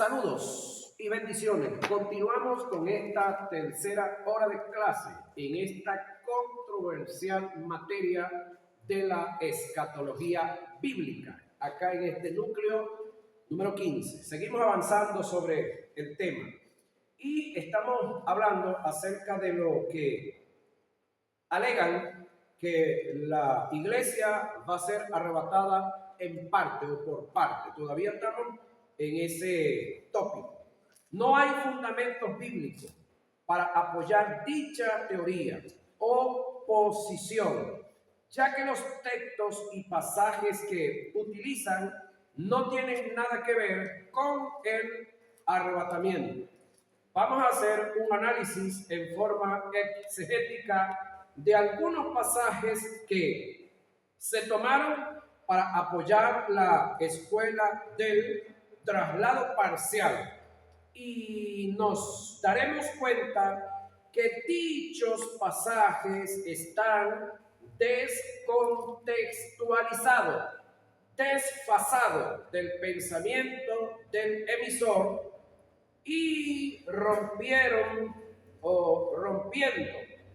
Saludos y bendiciones. Continuamos con esta tercera hora de clase en esta controversial materia de la escatología bíblica, acá en este núcleo número 15. Seguimos avanzando sobre el tema y estamos hablando acerca de lo que alegan que la iglesia va a ser arrebatada en parte o por parte. Todavía estamos en ese tópico. No hay fundamentos bíblicos para apoyar dicha teoría o posición, ya que los textos y pasajes que utilizan no tienen nada que ver con el arrebatamiento. Vamos a hacer un análisis en forma exegética de algunos pasajes que se tomaron para apoyar la escuela del traslado parcial, y nos daremos cuenta que dichos pasajes están descontextualizados, desfasados del pensamiento del emisor y rompiendo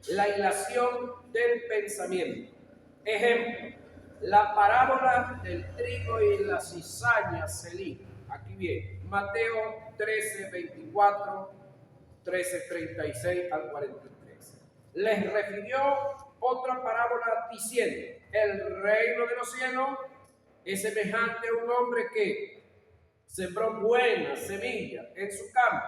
la hilación del pensamiento. Ejemplo, la parábola del trigo y la cizaña Selí. Aquí viene, Mateo 13, 24, 13, 36 al 43. Les refirió otra parábola diciendo: el reino de los cielos es semejante a un hombre que sembró buena semilla en su campo,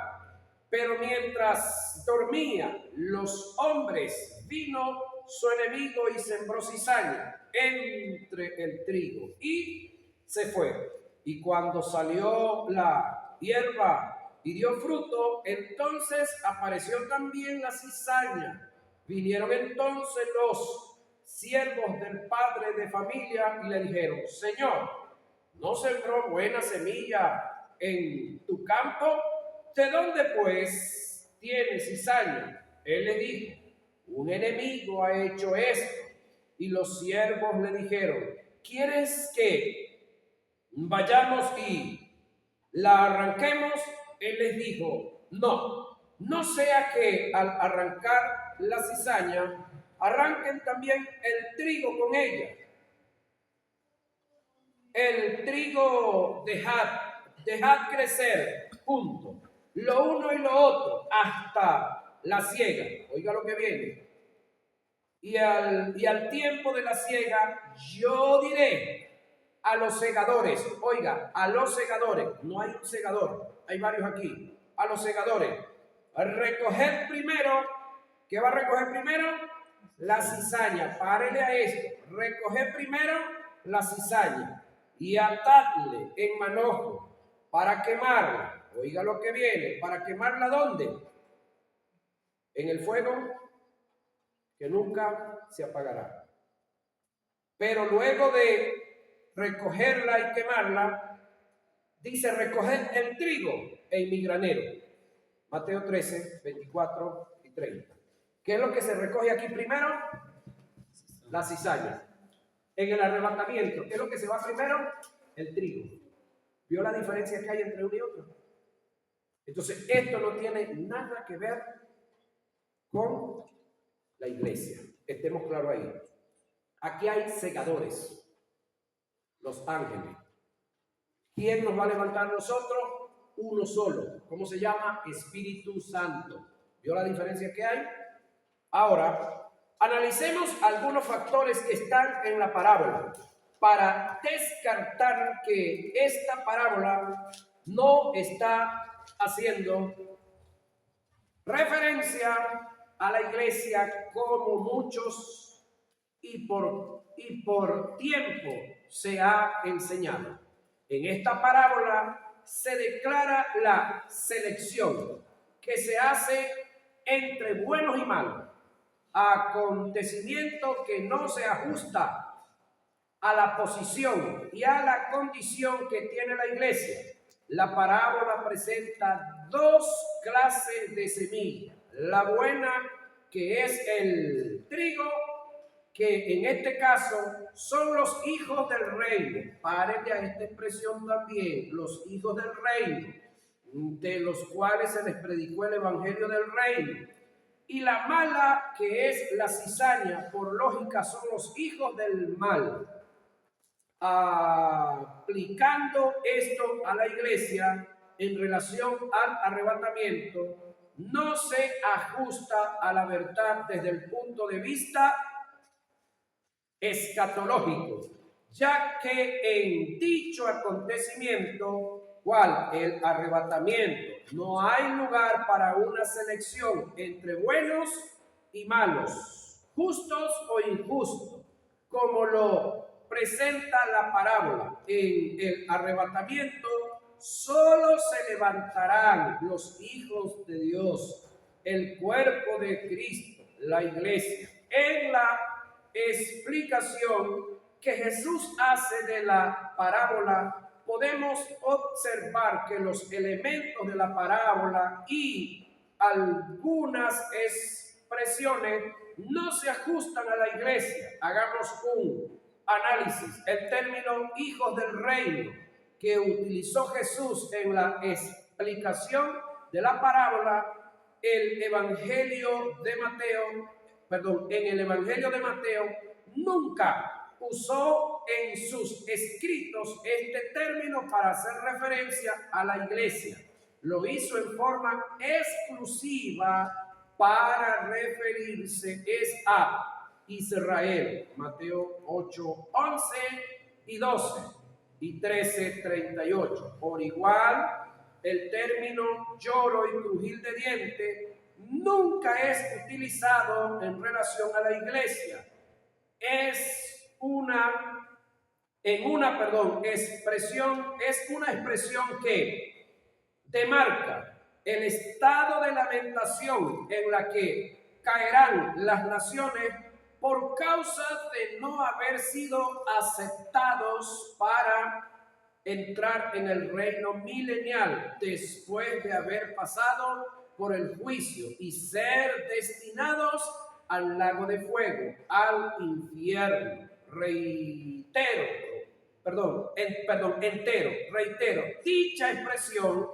pero mientras dormía, los hombres vino su enemigo y sembró cizaña entre el trigo y se fue. Y cuando salió la hierba y dio fruto, entonces apareció también la cizaña. Vinieron entonces los siervos del padre de familia y le dijeron: Señor, ¿no sembró buena semilla en tu campo? ¿De dónde pues tiene cizaña? Él le dijo: un enemigo ha hecho esto. Y los siervos le dijeron: ¿quieres que vayamos y la arranquemos? Él les dijo: no sea que al arrancar la cizaña arranquen también el trigo con ella. El trigo dejad crecer junto, lo uno y lo otro, hasta la siega. Oiga lo que viene. Y al tiempo de la siega, yo diré a los segadores, oiga, a los segadores, no hay un segador, hay varios aquí, a los segadores, recoged primero. ¿Qué va a recoger primero? La cizaña. Párele a esto. Recoged primero la cizaña y atadle en manojo para quemarla. Oiga lo que viene. ¿Para quemarla dónde? En el fuego que nunca se apagará. Pero luego de recogerla y quemarla, dice: recoged el trigo en mi granero. Mateo 13, 24 y 30. ¿Qué es lo que se recoge aquí primero? La cizaña. En el arrebatamiento, ¿qué es lo que se va primero? El trigo. ¿Vio la diferencia que hay entre uno y otro? Entonces, esto no tiene nada que ver con la iglesia. Estemos claros ahí. Aquí hay segadores, los ángeles. ¿Quién nos va a levantar nosotros? Uno solo. ¿Cómo se llama? Espíritu Santo. ¿Vio la diferencia que hay? Ahora, analicemos algunos factores que están en la parábola para descartar que esta parábola no está haciendo referencia a la iglesia como muchos y por tiempo se ha enseñado. En esta parábola se declara la selección que se hace entre buenos y malos, acontecimiento que no se ajusta a la posición y a la condición que tiene la iglesia. La parábola presenta dos clases de semilla: la buena, que es el trigo, que en este caso son los hijos del reino. Párate a esta expresión también: los hijos del reino. de los cuales se les predicó el evangelio del reino. Y la mala, que es la cizaña, por lógica son los hijos del mal. Aplicando esto a la iglesia en relación al arrebatamiento, no se ajusta a la verdad desde el punto de vista escatológico, ya que en dicho acontecimiento, cual el arrebatamiento, no hay lugar para una selección entre buenos y malos, justos o injustos, como lo presenta la parábola. En el arrebatamiento solo se levantarán los hijos de Dios, el cuerpo de Cristo, la iglesia. En la explicación que Jesús hace de la parábola, podemos observar que los elementos de la parábola y algunas expresiones no se ajustan a la iglesia. Hagamos un análisis. El término hijos del reino que utilizó Jesús en la explicación de la parábola, en el Evangelio de Mateo nunca usó en sus escritos este término para hacer referencia a la iglesia. Lo hizo en forma exclusiva para referirse a Israel. Mateo 8, 11 y 12 y 13, 38. Por igual, el término lloro y crujir de dientes nunca es utilizado en relación a la iglesia. Es una expresión que demarca el estado de lamentación en la que caerán las naciones por causa de no haber sido aceptados para entrar en el reino milenial después de haber pasado por el juicio y ser destinados al lago de fuego, al infierno. Reitero, dicha expresión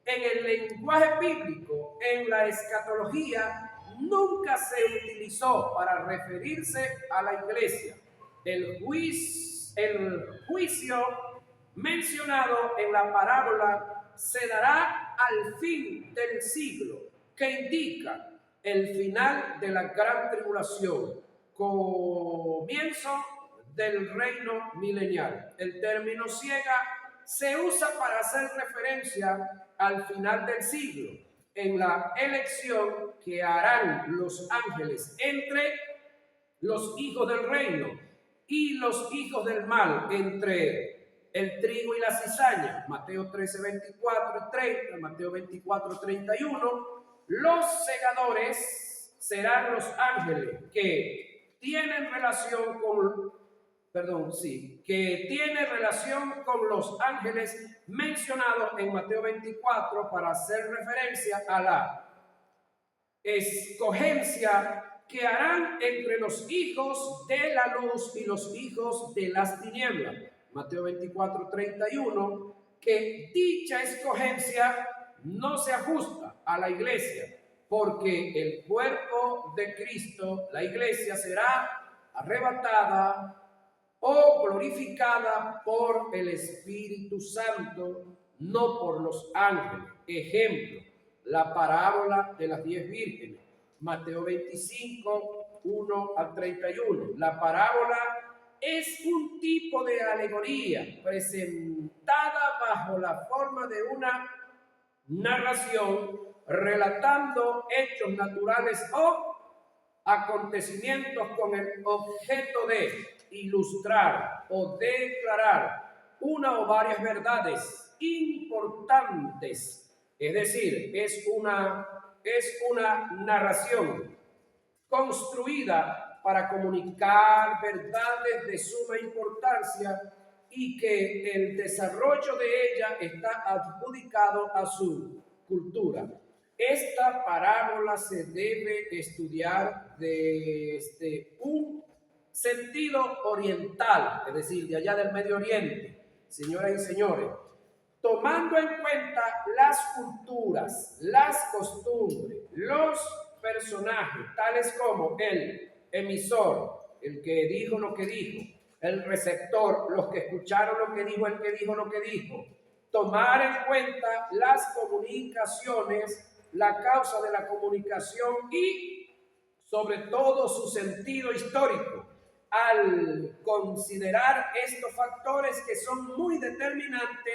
en el lenguaje bíblico, en la escatología, nunca se utilizó para referirse a la iglesia. El juicio mencionado en la parábola se dará al fin del siglo, que indica el final de la gran tribulación, comienzo del reino milenial. El término ciega se usa para hacer referencia al final del siglo, en la elección que harán los ángeles entre los hijos del reino y los hijos del mal, entre el trigo y la cizaña. Mateo 13, 24 y 30, Mateo 24, 31. Los segadores serán los ángeles que tienen relación con los ángeles mencionados en Mateo 24 para hacer referencia a la escogencia que harán entre los hijos de la luz y los hijos de las tinieblas. Mateo 24, 31, que dicha escogencia no se ajusta a la iglesia, porque el cuerpo de Cristo, la iglesia, será arrebatada o glorificada por el Espíritu Santo, no por los ángeles. Ejemplo, la parábola de las 10 vírgenes, Mateo 25, 1 al 31. La parábola es un tipo de alegoría presentada bajo la forma de una narración relatando hechos naturales o acontecimientos con el objeto de ilustrar o declarar una o varias verdades importantes. Es decir, es una narración construida para comunicar verdades de suma importancia y que el desarrollo de ella está adjudicado a su cultura. Esta parábola se debe estudiar desde un sentido oriental, es decir, de allá del Medio Oriente, señoras y señores, tomando en cuenta la las culturas, las costumbres, los personajes, tales como el emisor, el que dijo lo que dijo, el receptor, los que escucharon lo que dijo, el que dijo lo que dijo, tomar en cuenta las comunicaciones, la causa de la comunicación y sobre todo su sentido histórico. Al considerar estos factores que son muy determinantes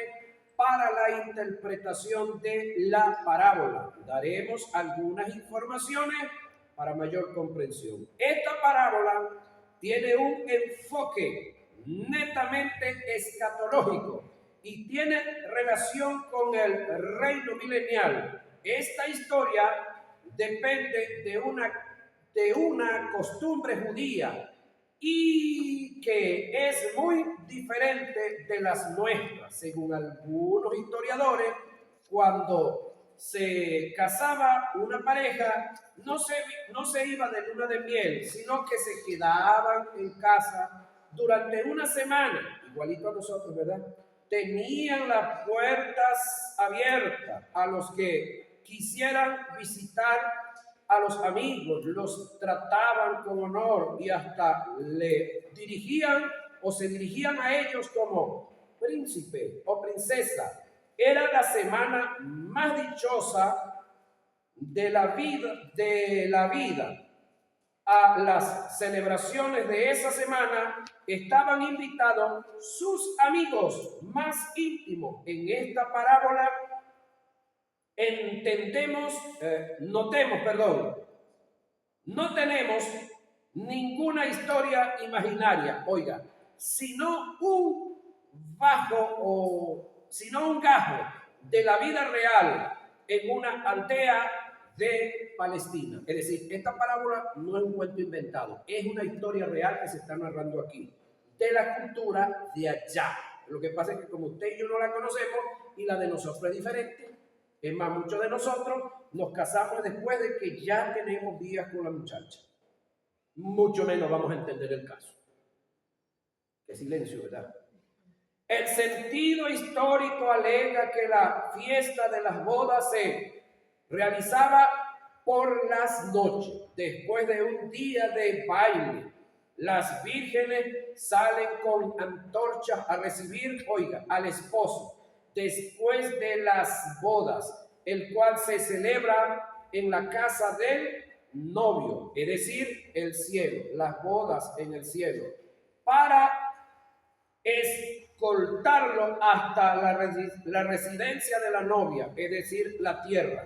para la interpretación de la parábola, daremos algunas informaciones para mayor comprensión. Esta parábola tiene un enfoque netamente escatológico y tiene relación con el reino milenial. Esta historia depende de una costumbre judía y que es muy diferente de las nuestras. Según algunos historiadores, cuando se casaba una pareja, no se iba de luna de miel, sino que se quedaban en casa durante una semana, igualito a nosotros, ¿verdad? Tenían las puertas abiertas a los que quisieran visitar a los amigos, los trataban con honor y hasta le dirigían o se dirigían a ellos como príncipe o princesa. Era la semana más dichosa de la vida. A las celebraciones de esa semana estaban invitados sus amigos más íntimos. En esta parábola no tenemos ninguna historia imaginaria, oiga, sino un gajo de la vida real en una aldea de Palestina. Es decir, esta parábola no es un cuento inventado, es una historia real que se está narrando aquí, de la cultura de allá. Lo que pasa es que como usted y yo no la conocemos y la de nosotros es diferente. Es más, muchos de nosotros nos casamos después de que ya tenemos días con la muchacha. Mucho menos vamos a entender el caso. Qué silencio, ¿verdad? El sentido histórico alega que la fiesta de las bodas se realizaba por las noches, después de un día de baile. Las vírgenes salen con antorchas a recibir, oiga, al esposo, después de las bodas, el cual se celebra en la casa del novio, es decir, el cielo, las bodas en el cielo, para escoltarlo hasta la residencia de la novia, es decir, la tierra,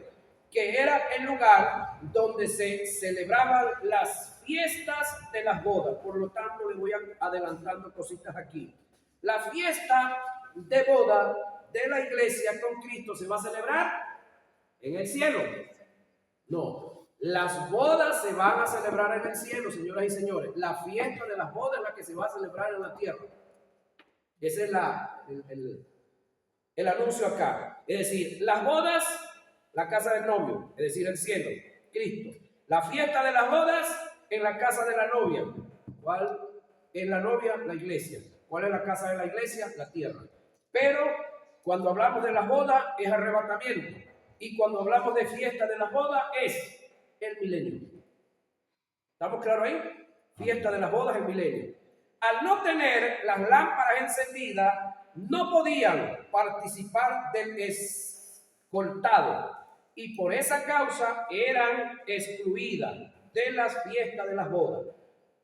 que era el lugar donde se celebraban las fiestas de las bodas. Por lo tanto, le voy adelantando cositas aquí. La fiesta de boda de la iglesia con Cristo se va a celebrar en el cielo. No, las bodas se van a celebrar en el cielo, señoras y señores. La fiesta de las bodas es la que se va a celebrar en la tierra. Ese es el anuncio acá. Es decir, las bodas, la casa del novio, es decir, el cielo, Cristo. La fiesta de las bodas en la casa de la novia. ¿Cuál es la novia? La iglesia. ¿Cuál es la casa de la iglesia? La tierra. Pero cuando hablamos de las bodas es arrebatamiento. Y cuando hablamos de fiesta de las bodas es el milenio. ¿Estamos claros ahí? Fiesta de las bodas, el milenio. Al no tener las lámparas encendidas, no podían participar del escoltado y por esa causa eran excluidas de las fiestas de las bodas.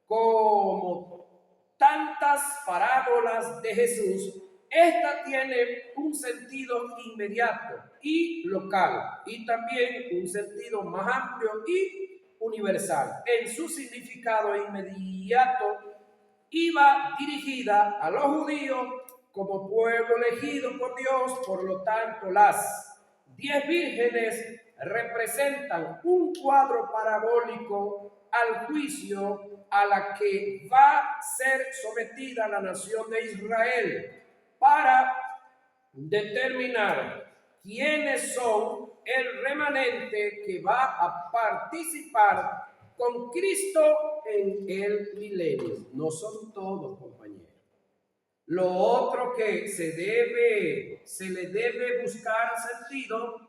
Como tantas parábolas de Jesús, esta tiene un sentido inmediato y local y también un sentido más amplio y universal. En su significado inmediato iba dirigida a los judíos como pueblo elegido por Dios. Por lo tanto, las 10 vírgenes representan un cuadro parabólico al juicio a la que va a ser sometida la nación de Israel para determinar quiénes son el remanente que va a participar con Cristo en el milenio. No son todos, compañeros. Lo otro que se le debe buscar sentido,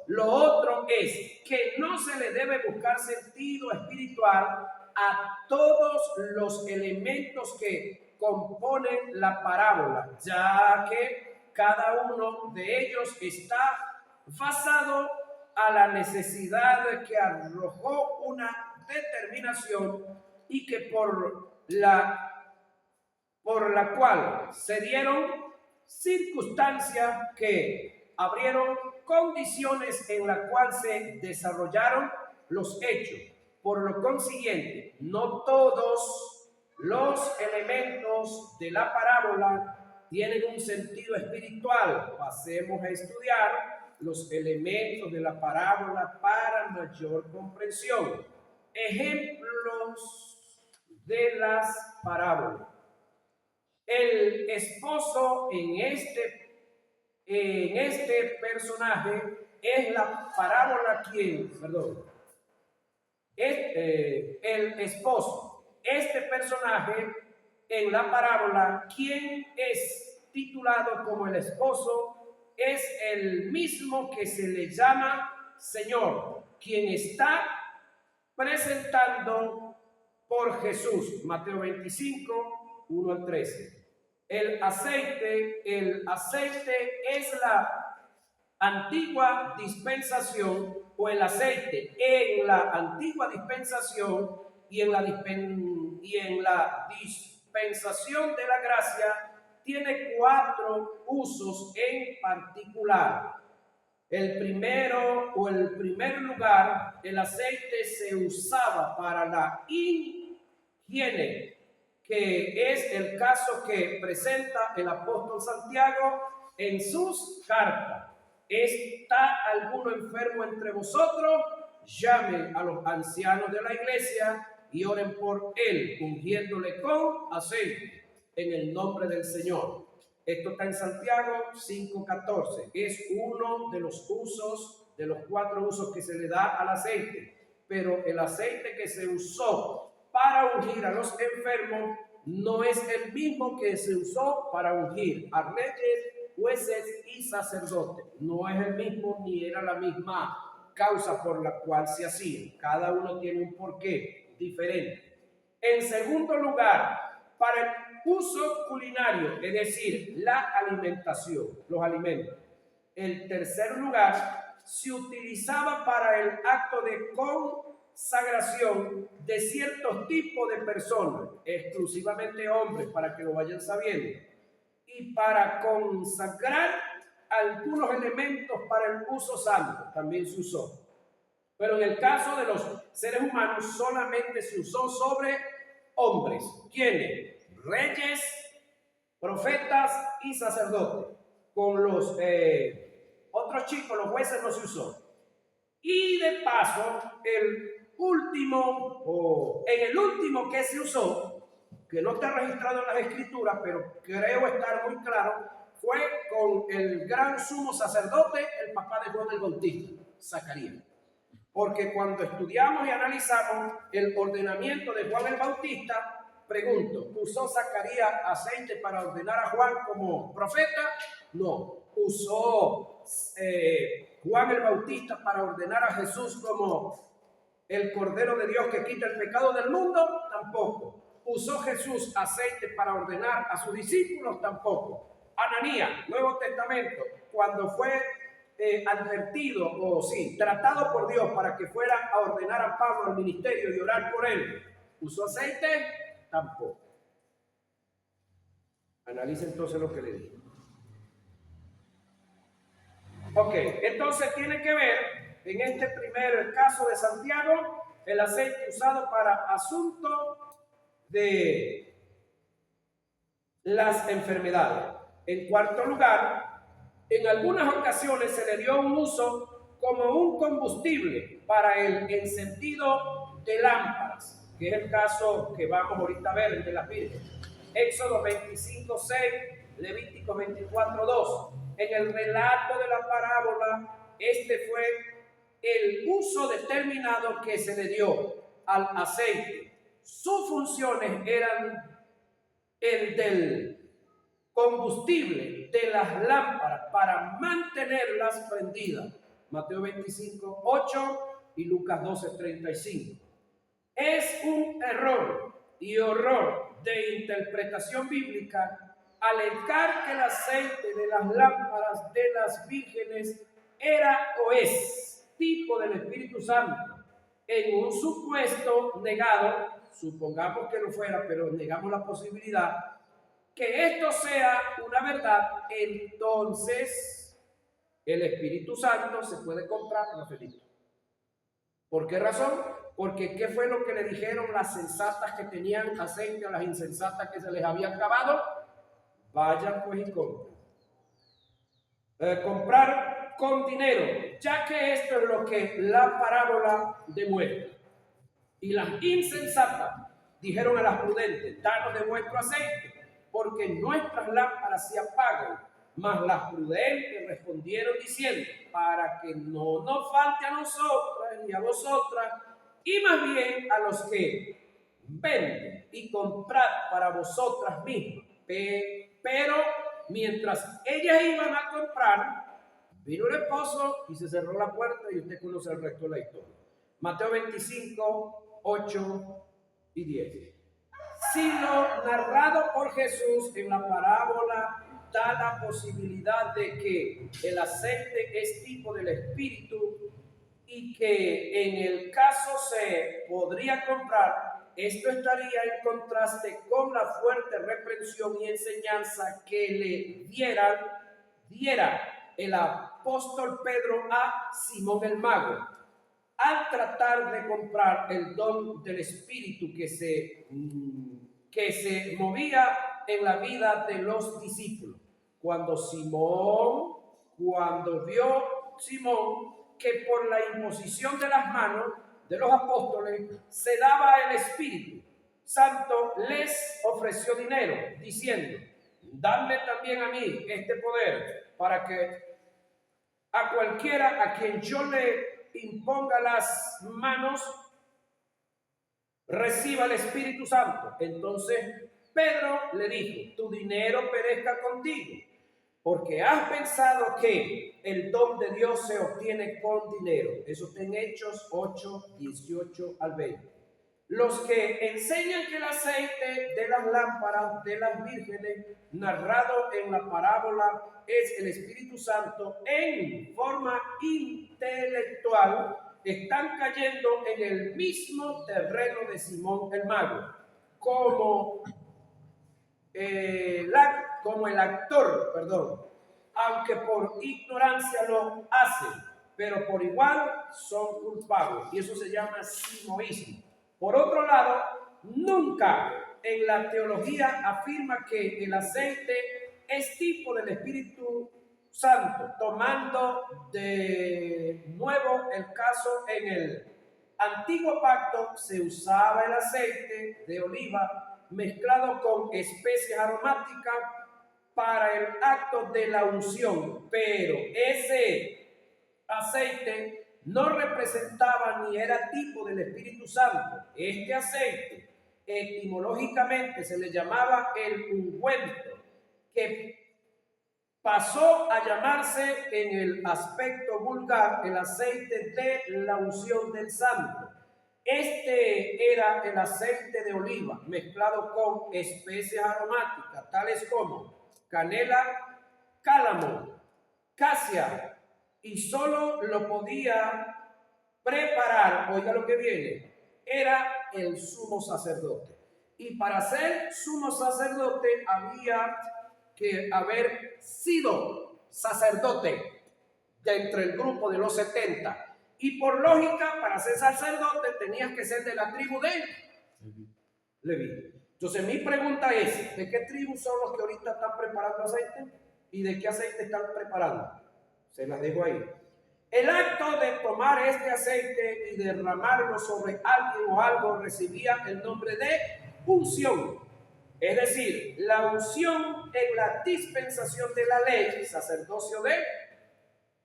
lo otro es que no se le debe buscar sentido espiritual a todos los elementos que componen la parábola, ya que cada uno de ellos está basado a la necesidad que arrojó una determinación y que por la cual se dieron circunstancias que abrieron condiciones en las cuales se desarrollaron los hechos. Por lo consiguiente, no todos los elementos de la parábola tienen un sentido espiritual. Pasemos a estudiar los elementos de la parábola para mayor comprensión. Ejemplos de las parábolas. El esposo en este personaje es la parábola el esposo. Este personaje en la parábola, quien es titulado como el esposo, es el mismo que se le llama Señor, quien está presentando por Jesús. Mateo 25, 1 al 13. El aceite es la antigua dispensación, o el aceite en la antigua dispensación y en la dispensación de la gracia tiene 4 usos en particular. El primer lugar, el aceite se usaba para la higiene, que es el caso que presenta el apóstol Santiago en sus cartas. ¿Está alguno enfermo entre vosotros? Llamen a los ancianos de la iglesia y oren por él, ungiéndole con aceite en el nombre del Señor. Esto está en Santiago 5:14. Es uno de los usos, de los 4 usos que se le da al aceite. Pero el aceite que se usó para ungir a los enfermos no es el mismo que se usó para ungir a reyes, jueces y sacerdotes. No es el mismo ni era la misma causa por la cual se hacía. Cada uno tiene un porqué diferente. En segundo lugar, para el uso culinario, es decir, la alimentación, los alimentos. En tercer lugar, se utilizaba para el acto de consagración de ciertos tipos de personas, exclusivamente hombres, para que lo vayan sabiendo, y para consagrar algunos elementos para el uso santo, también se usó. Pero en el caso de los seres humanos solamente se usó sobre hombres. ¿Quiénes? Reyes, profetas y sacerdotes. Con los otros chicos, los jueces, no se usó. Y de paso, en el último que se usó, que no está registrado en las escrituras, pero creo estar muy claro, fue con el gran sumo sacerdote, el papá de Juan el Bautista, Zacarías. Porque cuando estudiamos y analizamos el ordenamiento de Juan el Bautista, pregunto, ¿usó Zacarías aceite para ordenar a Juan como profeta? No. ¿Usó Juan el Bautista para ordenar a Jesús como el Cordero de Dios que quita el pecado del mundo? Tampoco. ¿Usó Jesús aceite para ordenar a sus discípulos? Tampoco. Ananías, Nuevo Testamento, cuando fue advertido tratado por Dios para que fuera a ordenar a Pablo al ministerio y orar por él, ¿usó aceite? Tampoco. Analice entonces lo que le digo. Ok, entonces tiene que ver en este primer caso de Santiago el aceite usado para asuntos de las enfermedades. En cuarto lugar, en algunas ocasiones se le dio un uso como un combustible para el encendido de lámparas, que es el caso que vamos ahorita a ver de la Virgen. Éxodo 25:6, Levítico 24:2. En el relato de la parábola, este fue el uso determinado que se le dio al aceite. Sus funciones eran el del combustible de las lámparas para mantenerlas prendidas. Mateo 25, 8 y Lucas 12, 35. Es un error y horror de interpretación bíblica alegar que el aceite de las lámparas de las vírgenes era o es tipo del Espíritu Santo en un supuesto negado, supongamos que no fuera, pero negamos la posibilidad, que esto sea una verdad, entonces el Espíritu Santo se puede comprar, Rafaelito. ¿Por qué razón? Porque ¿qué fue lo que le dijeron las sensatas que tenían aceite a las insensatas que se les había acabado? Vayan pues y compren. Comprar con dinero, ya que esto es lo que la parábola demuestra. Y las insensatas dijeron a las prudentes: danos de vuestro aceite, porque nuestras lámparas se apagan. Mas las prudentes respondieron diciendo: para que no nos falte a nosotras y a vosotras, y más bien a los que venden, y comprad para vosotras mismas. Pero mientras ellas iban a comprar, vino el esposo y se cerró la puerta, y usted conoce el resto de la historia. Mateo 25, 8 y 10. Si lo narrado por Jesús en la parábola da la posibilidad de que el aceite es tipo del Espíritu y que en el caso se podría comprar, esto estaría en contraste con la fuerte reprensión y enseñanza que le diera el apóstol Pedro a Simón el mago al tratar de comprar el don del Espíritu que se movía en la vida de los discípulos. Cuando vio Simón que por la imposición de las manos de los apóstoles se daba el Espíritu Santo, les ofreció dinero, diciendo: dadme también a mí este poder, para que a cualquiera a quien yo le imponga las manos reciba el Espíritu Santo. Entonces Pedro le dijo: tu dinero perezca contigo, porque has pensado que el don de Dios se obtiene con dinero. Eso está en Hechos 8, 18 al 20. Los que enseñan que el aceite de las lámparas de las vírgenes narrado en la parábola es el Espíritu Santo en forma intelectual están cayendo en el mismo terreno de Simón el mago, como el actor, aunque por ignorancia lo hacen, pero por igual son culpables, y eso se llama simoísmo. Por otro lado, nunca en la teología afirma que el aceite es tipo del Espíritu Santo, tomando de nuevo el caso en el antiguo pacto se usaba el aceite de oliva mezclado con especies aromáticas para el acto de la unción, pero ese aceite no representaba ni era tipo del Espíritu Santo. Este aceite etimológicamente se le llamaba el ungüento, que pasó a llamarse en el aspecto vulgar el aceite de la unción del santo. Este era el aceite de oliva mezclado con especies aromáticas tales como canela, cálamo, casia, y solo lo podía preparar, oiga lo que viene, era el sumo sacerdote. Y para ser sumo sacerdote había que haber sido sacerdote de entre el grupo de los 70. Y por lógica, para ser sacerdote tenías que ser de la tribu de Leví. Entonces mi pregunta es: ¿de qué tribu son los que ahorita están preparando aceite? ¿Y de qué aceite están preparando? Se las dejo ahí. El acto de tomar este aceite y derramarlo sobre alguien o algo recibía el nombre de unción. Es decir, la unción en la dispensación de la ley, sacerdocio de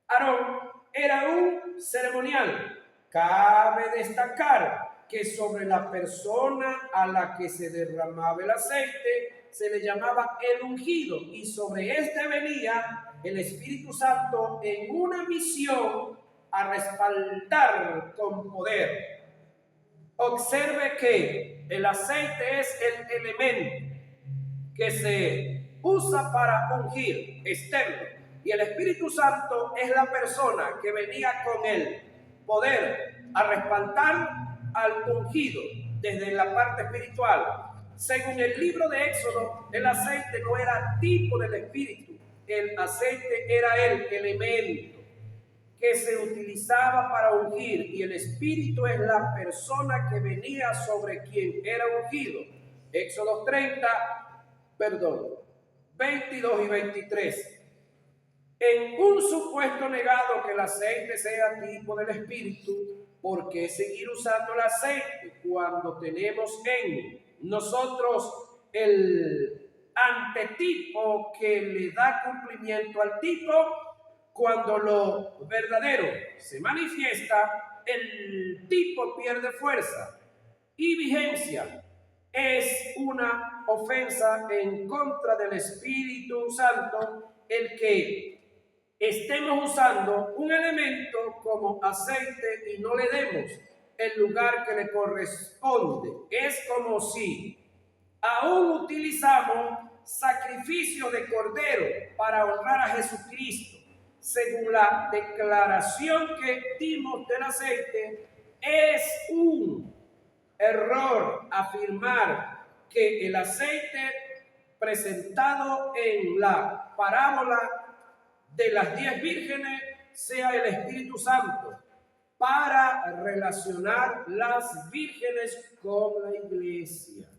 Aarón, era un ceremonial. Cabe destacar que sobre la persona a la que se derramaba el aceite se le llamaba el ungido, y sobre este venía el Espíritu Santo en una misión a respaldar con poder. Observe que el aceite es el elemento que se usa para ungir, externo, y el Espíritu Santo es la persona que venía con el poder a respaldar al ungido desde la parte espiritual. Según el libro de Éxodo, el aceite no era tipo del Espíritu, el aceite era el elemento que se utilizaba para ungir, y el Espíritu es la persona que venía sobre quien era ungido. Éxodo 22 y 23. En un supuesto negado que el aceite sea tipo del Espíritu, ¿por qué seguir usando el aceite cuando tenemos en nosotros el antetipo que le da cumplimiento al tipo? Cuando lo verdadero se manifiesta, el tipo pierde fuerza y vigencia. Es una ofensa en contra del Espíritu Santo el que estemos usando un elemento como aceite y no le demos el lugar que le corresponde. Es como si aún utilizamos sacrificio de cordero para honrar a Jesucristo. Según la declaración que dimos del aceite, es un error afirmar que el aceite presentado en la parábola de las 10 vírgenes sea el Espíritu Santo para relacionar las vírgenes con la iglesia.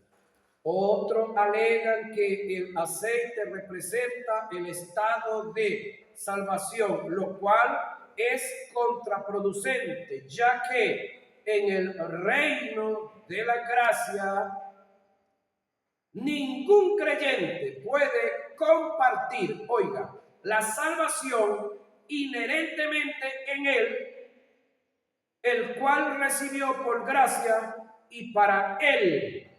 Otros alegan que el aceite representa el estado de salvación, lo cual es contraproducente, ya que en el reino de la gracia ningún creyente puede compartir, oiga, la salvación inherentemente en él, el cual recibió por gracia, y para él,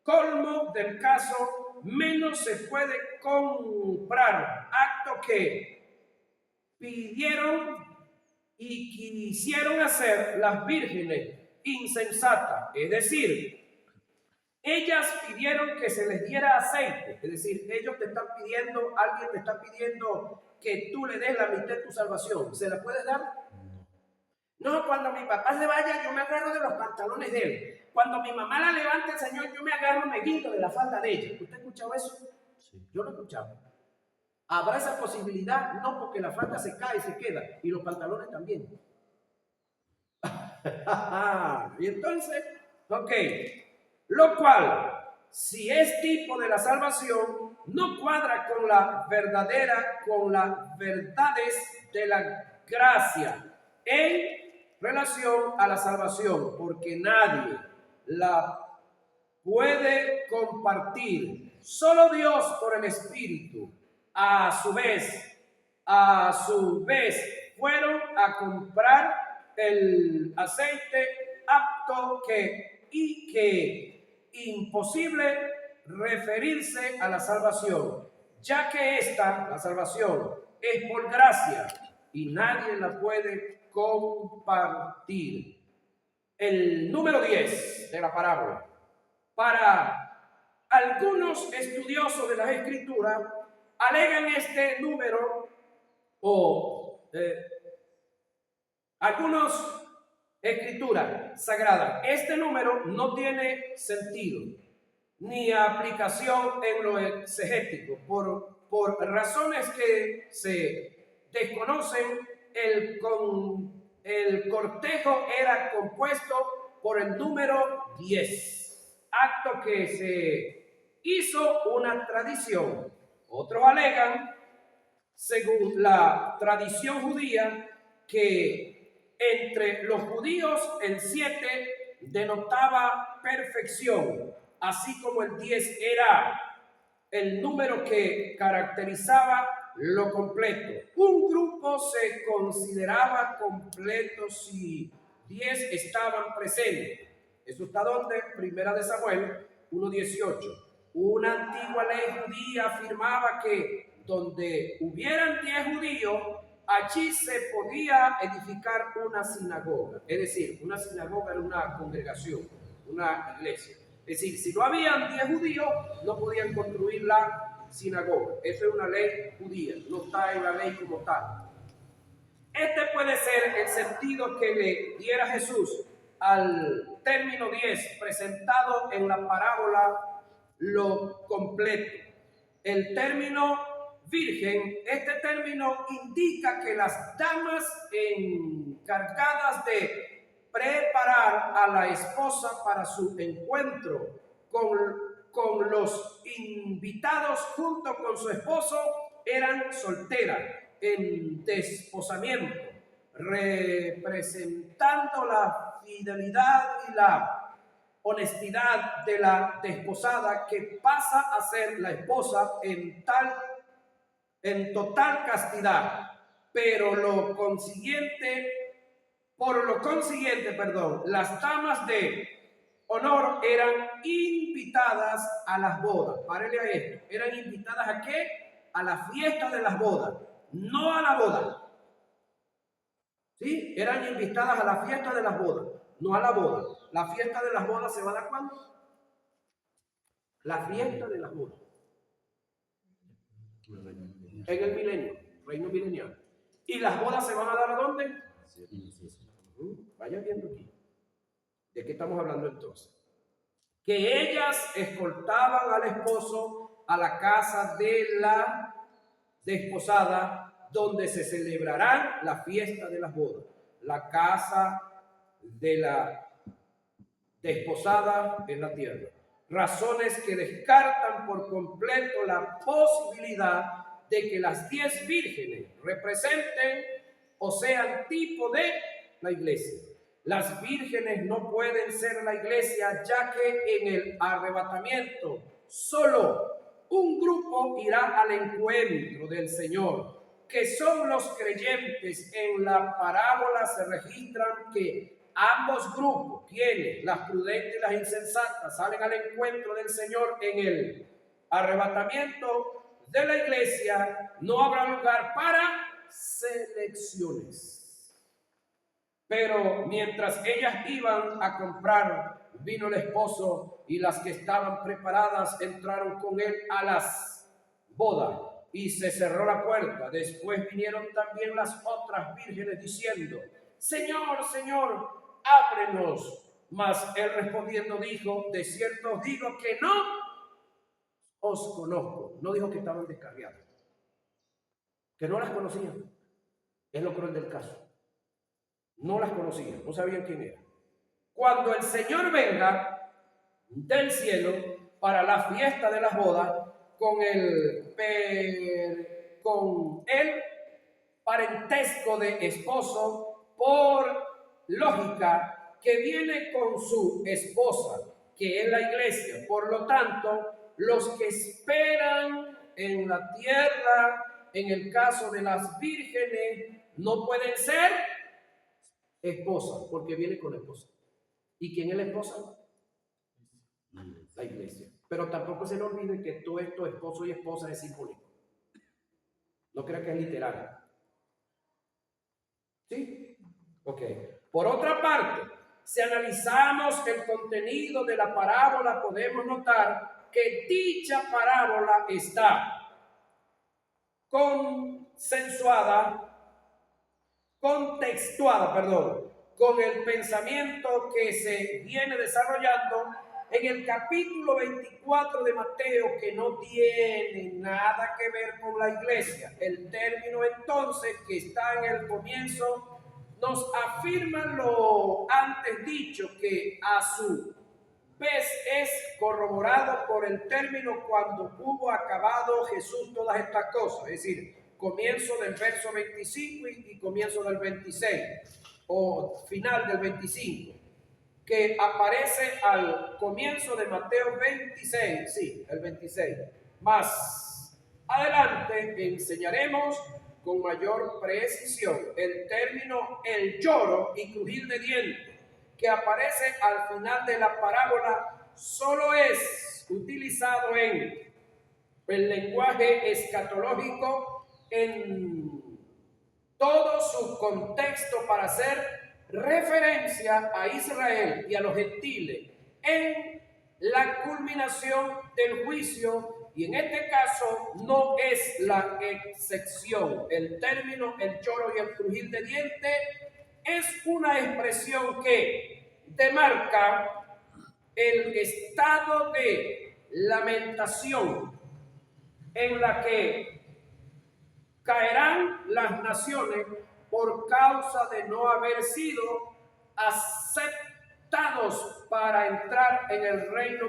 colmo del caso, menos se puede comprar, acto que pidieron y quisieron hacer las vírgenes insensatas, es decir, ellas pidieron que se les diera aceite, es decir, ellos te están pidiendo, alguien te está pidiendo que tú le des la mitad de tu salvación. ¿Se la puedes dar? No, cuando mi papá se vaya, yo me agarro de los pantalones de él. Cuando mi mamá la levante el Señor, yo me agarro, me guindo de la falda de ella. ¿Usted ha escuchado eso? Sí. Yo lo he escuchado. ¿Habrá esa posibilidad? No, porque la falda se cae y se queda, y los pantalones también. Y entonces, ok. Lo cual, si es tipo de la salvación, no cuadra con las verdades de la gracia en relación a la salvación, porque nadie la puede compartir. Solo Dios por el Espíritu, a su vez, fueron a comprar el aceite apto que imposible referirse a la salvación, ya que la salvación, es por gracia y nadie la puede compartir. El número 10 de la parábola. Para algunos estudiosos de las Escrituras, alegan este número algunos escrituras sagradas. Este número no tiene sentido ni aplicación en lo exegético. Por razones que se desconocen, el cortejo era compuesto por el número 10, acto que se hizo una tradición. Otros alegan, según la tradición judía, que entre los judíos el 7 denotaba perfección, así como el 10 era el número que caracterizaba lo completo. Un grupo se consideraba completo si 10 estaban presentes. Eso está donde Primera de Samuel 1:18. Una antigua ley judía afirmaba que donde hubieran 10 judíos, allí se podía edificar una sinagoga. Es decir, una sinagoga era una congregación, una iglesia. Es decir, si no habían 10 judíos, no podían construir la sinagoga. Esa es una ley judía, no está en la ley como tal. Este puede ser el sentido que le diera Jesús al término 10 presentado en la parábola lo completo. El término virgen, este término indica que las damas encargadas de preparar a la esposa para su encuentro con los invitados junto con su esposo eran solteras en desposamiento, representando la fidelidad y la honestidad de la desposada que pasa a ser la esposa en total castidad, pero por lo consiguiente, las damas de honor eran invitadas a las bodas. Párele a esto. ¿Eran invitadas a qué? A la fiesta de las bodas, no a la boda. ¿Sí? Eran invitadas a la fiesta de las bodas, no a la boda. La fiesta de las bodas se va a dar ¿cuándo? La fiesta de las bodas. En el milenio, reino milenial. ¿Y las bodas se van a dar a dónde? Vaya viendo aquí. ¿De qué estamos hablando entonces? Que ellas escoltaban al esposo a la casa de la desposada, donde se celebrarán la fiesta de las bodas. La casa de la desposada en la tierra. Razones que descartan por completo la posibilidad de que las 10 vírgenes representen o sean tipo de la iglesia. Las vírgenes no pueden ser la iglesia, ya que en el arrebatamiento solo un grupo irá al encuentro del Señor, que son los creyentes. En la parábola se registran que ambos grupos, quienes, las prudentes y las insensatas, salen al encuentro del Señor en el arrebatamiento de la iglesia. No habrá lugar para selecciones. Pero mientras ellas iban a comprar, vino el esposo, y las que estaban preparadas entraron con él a las bodas, y se cerró la puerta. Después vinieron también las otras vírgenes diciendo: Señor, Señor, ábrenos. Mas él respondiendo dijo: de cierto os digo que no os conozco. No dijo que estaban descarriados, que no las conocían. Es lo cruel del caso. No las conocían, no sabían quién era. Cuando el Señor venga del cielo para la fiesta de las bodas, con el parentesco de esposo, por lógica, que viene con su esposa, que es la iglesia. Por lo tanto, los que esperan en la tierra, en el caso de las vírgenes, no pueden ser esposa, porque viene con la esposa. ¿Y quién es la esposa? La iglesia. Pero tampoco se le olvide que todo esto, esposo y esposa, es simbólico. No crea que es literal. ¿Sí? Ok. Por otra parte, si analizamos el contenido de la parábola, podemos notar que dicha parábola está contextuada, con el pensamiento que se viene desarrollando en el capítulo 24 de Mateo, que no tiene nada que ver con la iglesia. El término entonces que está en el comienzo nos afirma lo antes dicho, que a su vez es corroborado por el término cuando hubo acabado Jesús todas estas cosas. Es decir, comienzo del verso 25 y comienzo del 26, o final del 25, que aparece al comienzo de Mateo 26, sí, el 26. Más adelante enseñaremos con mayor precisión el término el lloro y crujir de dientes, que aparece al final de la parábola. Solo es utilizado en el lenguaje escatológico en todo su contexto para hacer referencia a Israel y a los gentiles en la culminación del juicio, y en este caso no es la excepción. El término el lloro y el crujir de dientes es una expresión que demarca el estado de lamentación en la que caerán las naciones por causa de no haber sido aceptados para entrar en el reino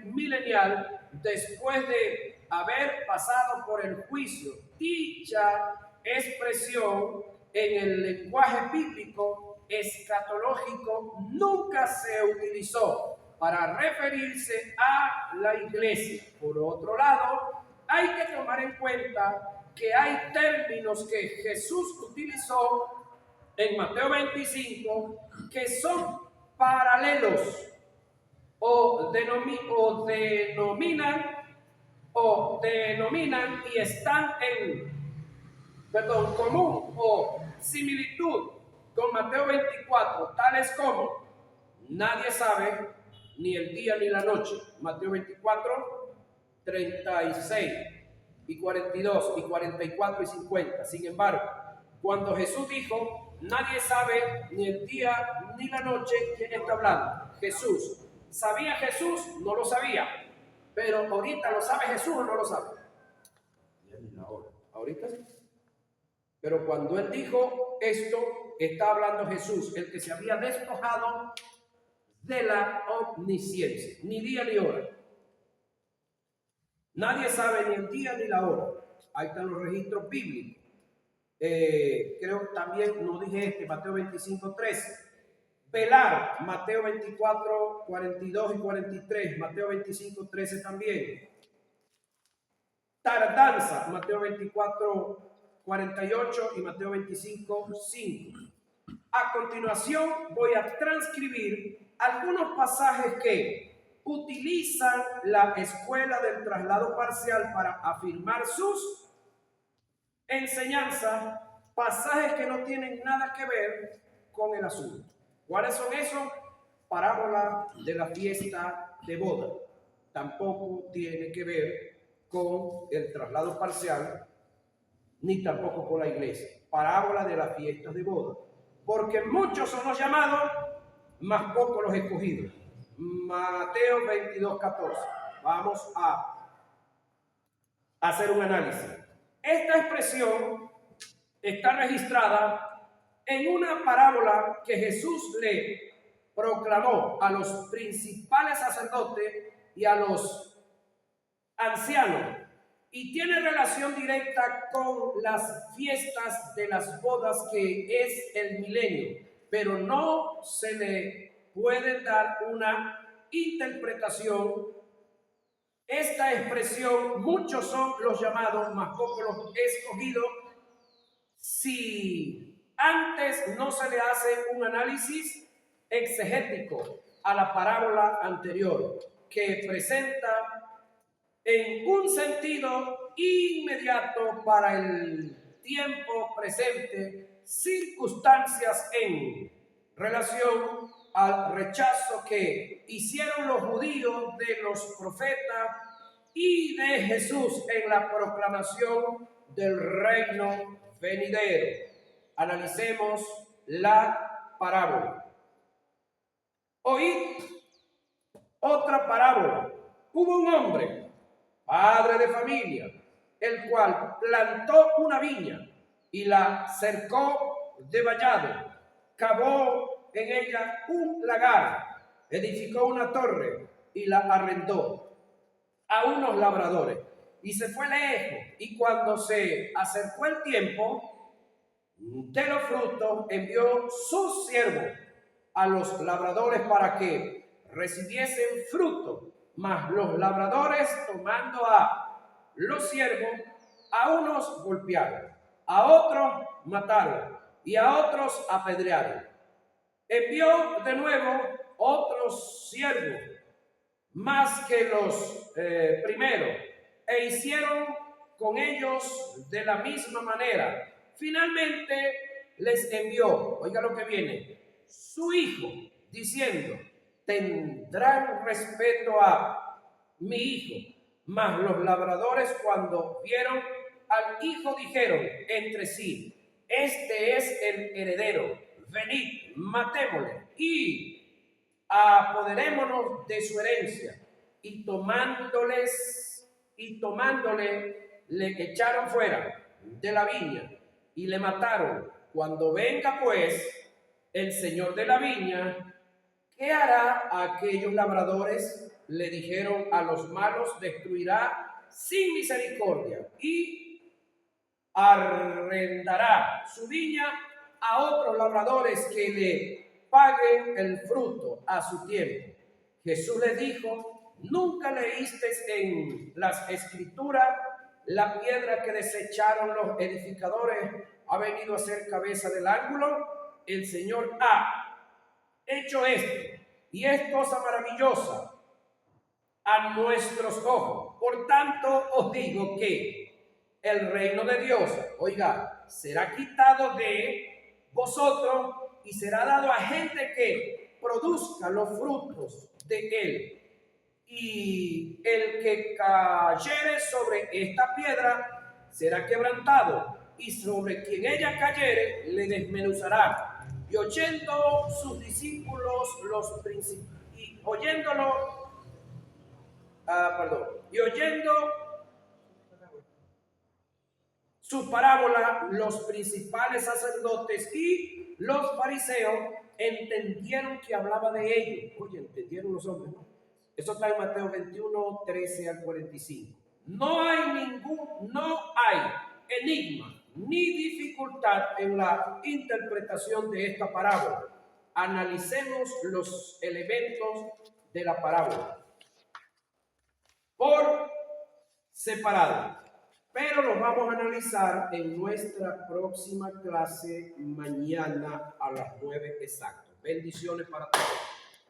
milenial después de haber pasado por el juicio. Dicha expresión en el lenguaje bíblico escatológico nunca se utilizó para referirse a la iglesia. Por otro lado, hay que tomar en cuenta que hay términos que Jesús utilizó en Mateo 25 que son paralelos o denominan y están en común o similitud con Mateo 24, tales como nadie sabe ni el día ni la noche. Mateo 24, 36 y 42 y 44 y 50. Sin embargo, cuando Jesús dijo, nadie sabe ni el día ni la noche, ¿quién está hablando? Jesús. ¿Sabía Jesús? No lo sabía. Pero ahorita lo sabe Jesús o no lo sabe. Ahorita sí. Pero cuando él dijo esto, está hablando Jesús, el que se había despojado de la omnisciencia, ni día ni hora. Nadie sabe ni el día ni la hora. Ahí están los registros bíblicos. Creo que también, no dije Mateo 25, 13. Velar, Mateo 24, 42 y 43. Mateo 25, 13 también. Tardanza, Mateo 24, 48 y Mateo 25, 5. A continuación voy a transcribir algunos pasajes que utilizan la escuela del traslado parcial para afirmar sus enseñanzas, pasajes que no tienen nada que ver con el asunto. ¿Cuáles son esos? Parábola de la fiesta de boda. Tampoco tiene que ver con el traslado parcial, ni tampoco con la iglesia. Parábola de las fiestas de boda. Porque muchos son los llamados, más pocos los escogidos. Mateo 22, 14. Vamos a hacer un análisis. Esta expresión está registrada en una parábola que Jesús le proclamó a los principales sacerdotes y a los ancianos, y tiene relación directa con las fiestas de las bodas, que es el milenio, pero no se le puede dar una interpretación. Esta expresión, muchos son los llamados, más pocos los escogidos, si antes no se le hace un análisis exegético a la parábola anterior, que presenta en un sentido inmediato para el tiempo presente circunstancias en relación al rechazo que hicieron los judíos de los profetas y de Jesús en la proclamación del reino venidero. Analicemos la parábola. Oíd otra parábola. Hubo un hombre, padre de familia, el cual plantó una viña y la cercó de vallado, cavó en ella un lagar, edificó una torre y la arrendó a unos labradores, y se fue lejos. Y cuando se acercó el tiempo de los frutos, envió sus siervos a los labradores para que recibiesen fruto. Mas los labradores, tomando a los siervos, a unos golpearon, a otros mataron y a otros apedrearon. Envió de nuevo otros siervos más que los primeros, e hicieron con ellos de la misma manera. Finalmente les envió, oiga lo que viene, su hijo, diciendo: tendrán respeto a mi hijo. Mas los labradores, cuando vieron al hijo, dijeron entre sí: este es el heredero, venid, matémosle y apoderémonos de su herencia. Y tomándole, le echaron fuera de la viña y le mataron. Cuando venga pues el señor de la viña, ¿qué hará a aquellos labradores? Le dijeron a los malos: destruirá sin misericordia y arrendará su viña a otros labradores que le paguen el fruto a su tiempo. Jesús les dijo: ¿nunca leísteis en las Escrituras: la piedra que desecharon los edificadores ha venido a ser cabeza del ángulo? El Señor ha hecho esto, y es cosa maravillosa a nuestros ojos. Por tanto os digo que el reino de Dios, oiga, será quitado de vosotros y será dado a gente que produzca los frutos de él. Y el que cayere sobre esta piedra será quebrantado, y sobre quien ella cayere le desmenuzará. Y oyendo sus discípulos y oyendo su parábola, los principales sacerdotes y los fariseos entendieron que hablaba de ellos. Oye, entendieron los hombres, ¿no? Eso está en Mateo 21, 13 al 45. No hay enigma ni dificultad en la interpretación de esta parábola. Analicemos los elementos de la parábola por separado, pero los vamos a analizar en nuestra próxima clase mañana a las 9 exacto. Bendiciones para todos.